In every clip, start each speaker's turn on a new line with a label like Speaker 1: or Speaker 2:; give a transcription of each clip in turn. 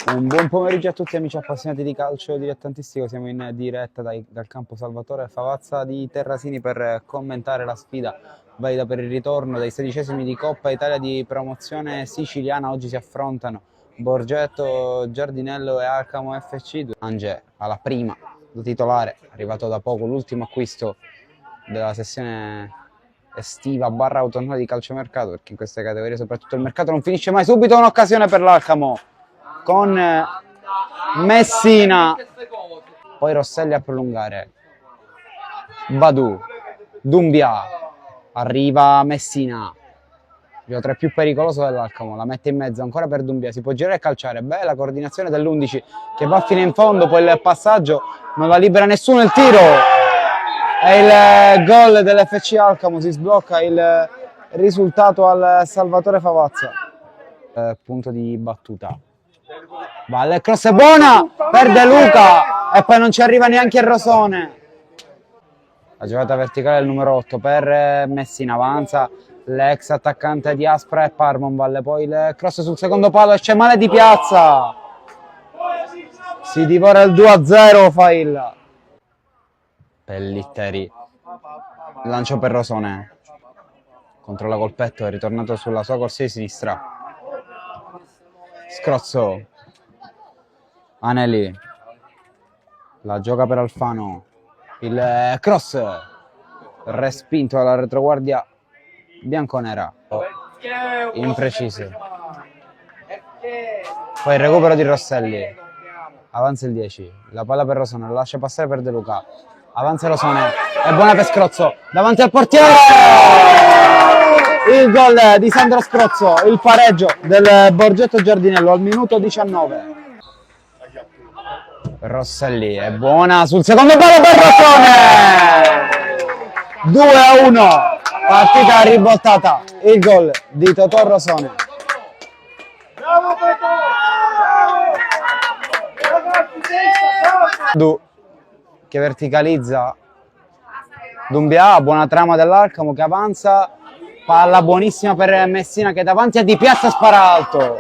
Speaker 1: Un buon pomeriggio a tutti amici appassionati di calcio dilettantistico, siamo in diretta dal campo Salvatore Favazza di Terrasini per commentare la sfida valida per il ritorno dei 16esimi di Coppa Italia di promozione siciliana. Oggi si affrontano Borgetto, Giardinello e Alcamo FC. Angé alla prima, da titolare, arrivato da poco, l'ultimo acquisto della sessione estiva / autunnale di calciomercato, perché in queste categorie soprattutto il mercato non finisce mai. Subito un'occasione per l'Alcamo con Messina, poi Rosselli a prolungare, Badù, Dumbia, arriva Messina, il giocatore più pericoloso dell'Alcamo, la mette in mezzo ancora per Dumbia, si può girare e calciare, bella coordinazione dell'11 che va fino in fondo, poi il passaggio non la libera nessuno, il tiro è il gol dell'FC Alcamo, si sblocca il risultato al Salvatore Favazza. Punto di battuta. Valle, cross è buona per De Luca e poi non ci arriva neanche il Rosone. La giocata verticale del numero 8 per Messina, avanza l'ex attaccante di Aspra e Parmonvalle, poi il cross sul secondo palo e c'è male di Piazza, si divora il 2-0 Failla. Pellitteri, lancio per Rosone, controlla col petto, è ritornato sulla sua corsia di sinistra, scrozzo, Anelli, la gioca per Alfano, il cross respinto alla retroguardia bianconera, impreciso, poi il recupero di Rosselli, avanza il 10, la palla per Rosone, la lascia passare per De Luca, avanza Rosone, è buona per Scrozzo, davanti al portiere, il gol di Sandro Scrozzo, il pareggio del Borgetto Giardinello al minuto 19. Rosselli è buona sul secondo palo per Rosone, 2-1, partita ribaltata, il gol di Totò Rosone. Che verticalizza Dumbia, buona trama dell'Alcamo che avanza, palla buonissima per Messina che davanti a Di Piazza spara alto,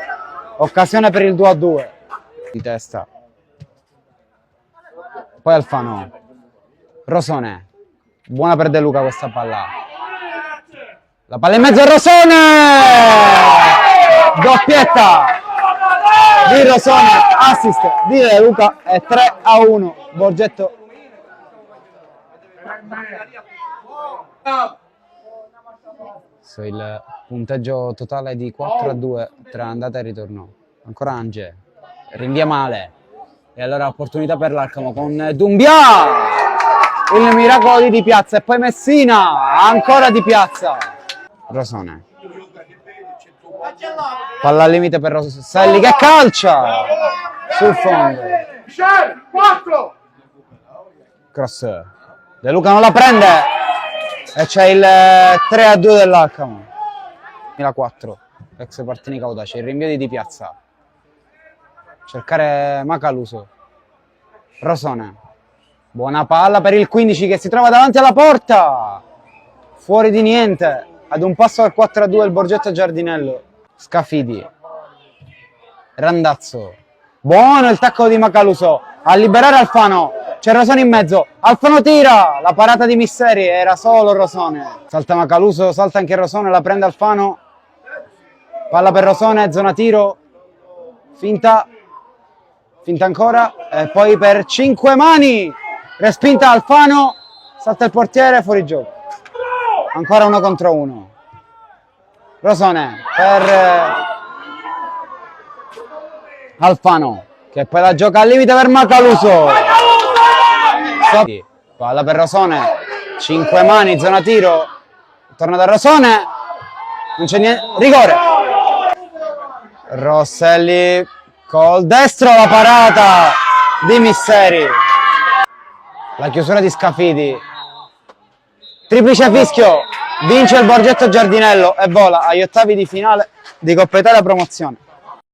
Speaker 1: occasione per il 2-2 di testa, poi Alfano, Rosone, buona per De Luca questa palla, la palla in mezzo a Rosone, doppietta di Rosone, assist di De Luca e 3-1 Borgetto. Il punteggio totale di 4-2 tra andata e ritorno. Ancora Angé, rinvia male e allora opportunità per l'Alcamo con Dumbia, il miracolo di Piazza e poi Messina, ancora Di Piazza, Rosone, palla al limite per Rosselli che calcia sul fondo, cross, De Luca non la prende e c'è il 3-2 dell'Alcamo. 2004, ex Partini Caudace, il rinvio di Di Piazza, cercare Macaluso, Rosone, buona palla per il 15 che si trova davanti alla porta, fuori di niente, ad un passo al 4-2 il Borgetto Giardinello. Scafidi, Randazzo, buono il tacco di Macaluso a liberare Alfano, c'è Rosone in mezzo, Alfano tira, la parata di Misseri, era solo Rosone, salta Macaluso, salta anche Rosone, la prende Alfano, palla per Rosone, zona tiro, finta ancora, e poi per 5 mani, respinta Alfano, salta il portiere, fuori gioco, ancora 1 contro 1, Rosone per Alfano, che poi la gioca al limite per Macaluso, palla per Rosone, 5 mani, zona tiro, torna da Rosone, non c'è niente, rigore, Rosselli col destro, la parata di Misseri, la chiusura di Scafidi, triplice fischio, vince il Borgetto Giardinello e vola agli ottavi di finale di Coppa Italia promozione.